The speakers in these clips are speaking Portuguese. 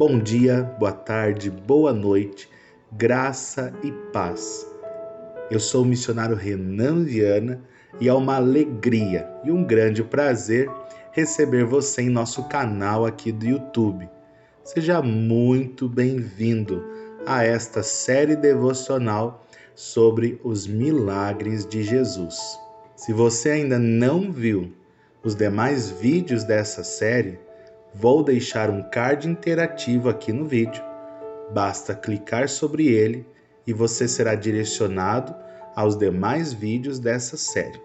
Bom dia, boa tarde, boa noite, graça e paz. Eu sou o missionário Renan Viana e é uma alegria e um grande prazer receber você em nosso canal aqui do YouTube. Seja muito bem-vindo a esta série devocional sobre os milagres de Jesus. Se você ainda não viu os demais vídeos dessa série, vou deixar um card interativo aqui no vídeo. Basta clicar sobre ele e você será direcionado aos demais vídeos dessa série.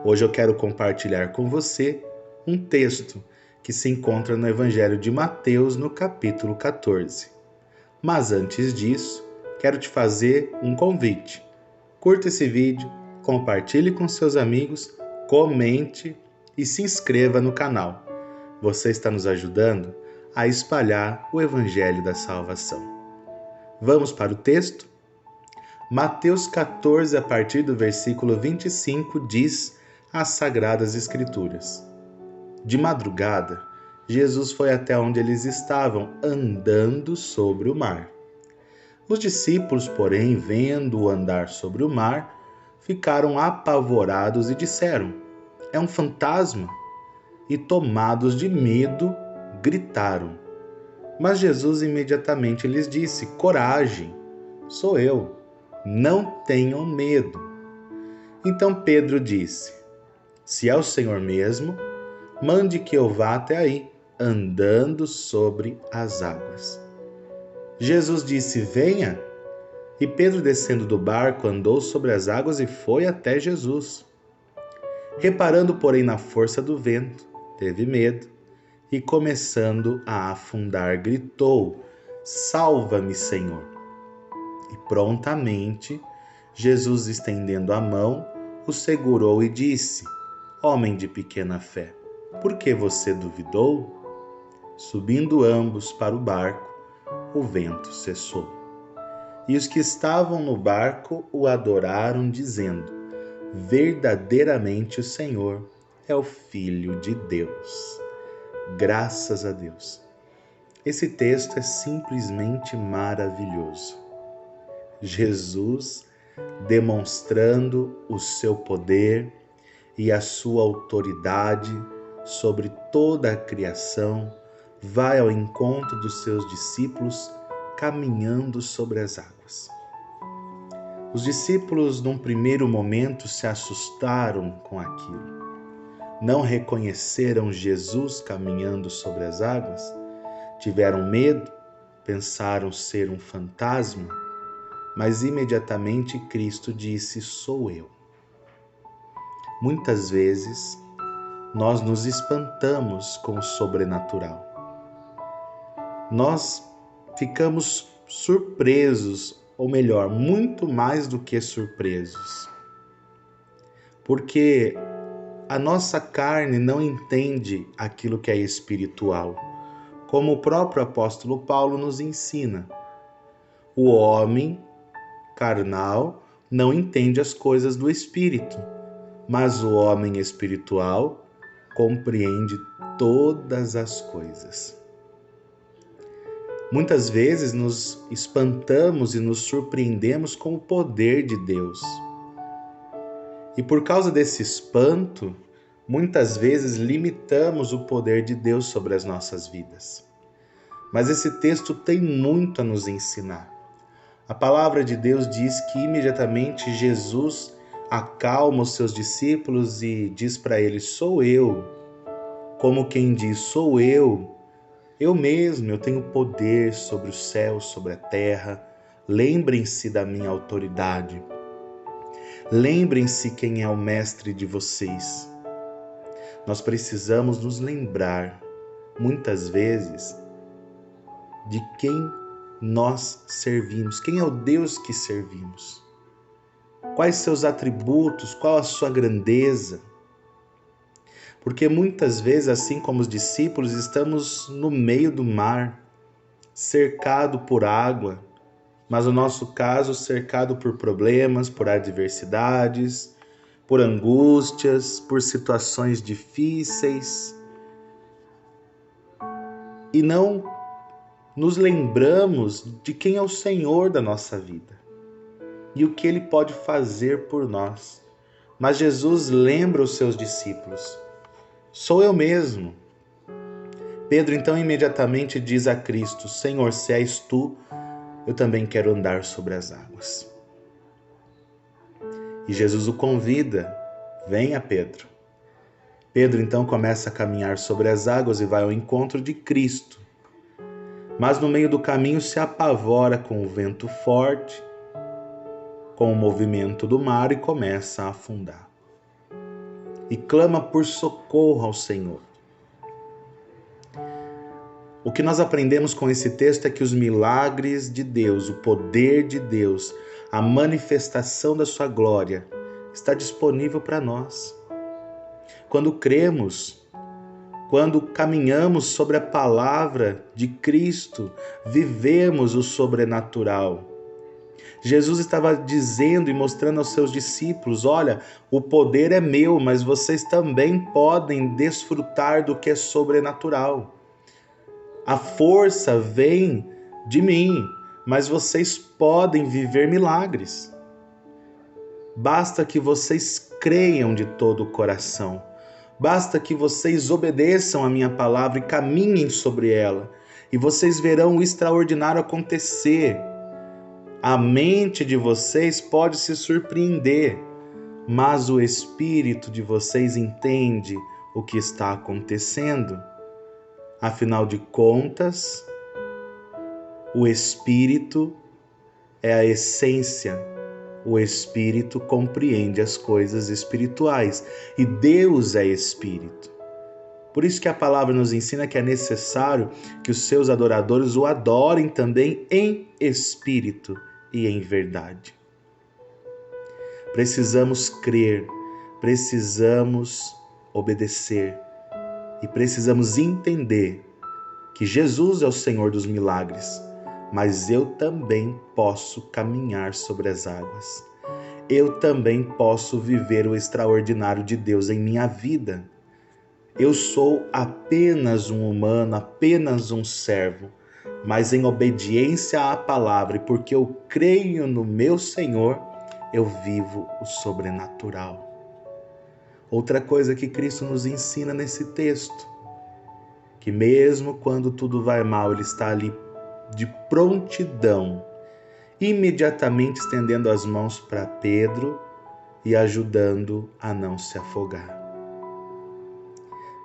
Hoje eu quero compartilhar com você um texto que se encontra no Evangelho de Mateus, no capítulo 14. Mas antes disso, quero te fazer um convite. Curta esse vídeo, compartilhe com seus amigos, comente e se inscreva no canal. Você está nos ajudando a espalhar o Evangelho da Salvação. Vamos para o texto? Mateus 14, a partir do versículo 25, diz as Sagradas Escrituras. De madrugada, Jesus foi até onde eles estavam, andando sobre o mar. Os discípulos, porém, vendo-o andar sobre o mar, ficaram apavorados e disseram: "É um fantasma!" E, tomados de medo, gritaram. Mas Jesus imediatamente lhes disse: "Coragem, sou eu, não tenham medo." Então Pedro disse: "Se é o Senhor mesmo, mande que eu vá até aí, andando sobre as águas." Jesus disse: "Venha." E Pedro, descendo do barco, andou sobre as águas e foi até Jesus. Reparando, porém, na força do vento, teve medo e, começando a afundar, gritou: "Salva-me, Senhor!" E prontamente Jesus, estendendo a mão, o segurou e disse: "Homem de pequena fé, por que você duvidou?" Subindo ambos para o barco, o vento cessou. E os que estavam no barco o adoraram, dizendo: "Verdadeiramente o Senhor é o Filho de Deus." Graças a Deus. Esse texto é simplesmente maravilhoso. Jesus demonstrando o seu poder e a sua autoridade sobre toda a criação, vai ao encontro dos seus discípulos caminhando sobre as águas. Os discípulos, num primeiro momento, se assustaram com aquilo. Não reconheceram Jesus caminhando sobre as águas, tiveram medo, pensaram ser um fantasma, mas imediatamente Cristo disse: "Sou eu." Muitas vezes nós nos espantamos com o sobrenatural. Nós ficamos surpresos, ou melhor, muito mais do que surpresos, porque a nossa carne não entende aquilo que é espiritual, como o próprio apóstolo Paulo nos ensina. O homem carnal não entende as coisas do espírito, mas o homem espiritual compreende todas as coisas. Muitas vezes nos espantamos e nos surpreendemos com o poder de Deus. E por causa desse espanto, muitas vezes limitamos o poder de Deus sobre as nossas vidas. Mas esse texto tem muito a nos ensinar. A palavra de Deus diz que imediatamente Jesus acalma os seus discípulos e diz para eles: "Sou eu." Como quem diz: "Sou eu mesmo, eu tenho poder sobre o céu, sobre a terra. Lembrem-se da minha autoridade. Lembrem-se quem é o mestre de vocês." Nós precisamos nos lembrar, muitas vezes, de quem nós servimos, quem é o Deus que servimos, quais seus atributos, qual a sua grandeza. Porque muitas vezes, assim como os discípulos, estamos no meio do mar, cercado por água, mas no nosso caso, cercado por problemas, por adversidades, por angústias, por situações difíceis. E não nos lembramos de quem é o Senhor da nossa vida e o que Ele pode fazer por nós. Mas Jesus lembra os seus discípulos: sou eu mesmo. Pedro então imediatamente diz a Cristo: Senhor, se és tu, eu também quero andar sobre as águas. E Jesus o convida: venha, Pedro. Pedro então começa a caminhar sobre as águas e vai ao encontro de Cristo. Mas no meio do caminho se apavora com o vento forte, com o movimento do mar, e começa a afundar. E clama por socorro ao Senhor. O que nós aprendemos com esse texto é que os milagres de Deus, o poder de Deus, a manifestação da sua glória está disponível para nós. Quando cremos, quando caminhamos sobre a palavra de Cristo, vivemos o sobrenatural. Jesus estava dizendo e mostrando aos seus discípulos: olha, o poder é meu, mas vocês também podem desfrutar do que é sobrenatural. A força vem de mim, mas vocês podem viver milagres. Basta que vocês creiam de todo o coração. Basta que vocês obedeçam a minha palavra e caminhem sobre ela, e vocês verão o extraordinário acontecer. A mente de vocês pode se surpreender, mas o espírito de vocês entende o que está acontecendo. Afinal de contas, o espírito é a essência. O espírito compreende as coisas espirituais e Deus é espírito. Por isso que a palavra nos ensina que é necessário que os seus adoradores o adorem também em espírito e em verdade. Precisamos crer, precisamos obedecer e precisamos entender que Jesus é o Senhor dos milagres, mas eu também posso caminhar sobre as águas. Eu também posso viver o extraordinário de Deus em minha vida. Eu sou apenas um humano, apenas um servo, mas em obediência à palavra e porque eu creio no meu Senhor, eu vivo o sobrenatural. Outra coisa que Cristo nos ensina nesse texto, que mesmo quando tudo vai mal, Ele está ali de prontidão, imediatamente estendendo as mãos para Pedro e ajudando a não se afogar.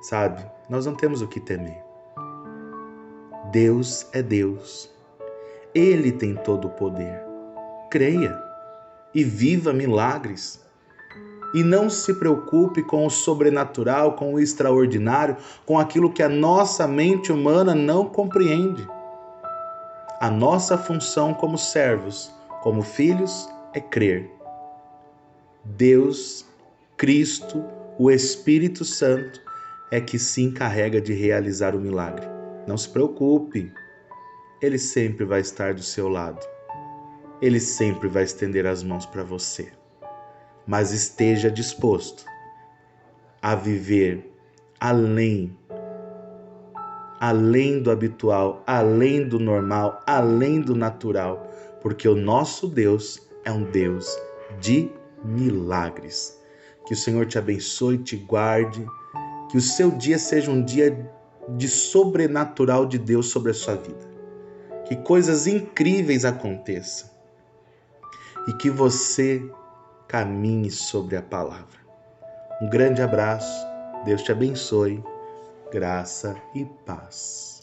Sabe, nós não temos o que temer. Deus é Deus. Ele tem todo o poder. Creia e viva milagres. E não se preocupe com o sobrenatural, com o extraordinário, com aquilo que a nossa mente humana não compreende. A nossa função como servos, como filhos, é crer. Deus, Cristo, o Espírito Santo é que se encarrega de realizar o milagre. Não se preocupe, Ele sempre vai estar do seu lado. Ele sempre vai estender as mãos para você. Mas esteja disposto a viver além do habitual, além do normal, além do natural, porque o nosso Deus é um Deus de milagres. Que o Senhor te abençoe, te guarde, que o seu dia seja um dia de sobrenatural de Deus sobre a sua vida. Que coisas incríveis aconteçam e que você caminhe sobre a palavra. Um grande abraço, Deus te abençoe, graça e paz.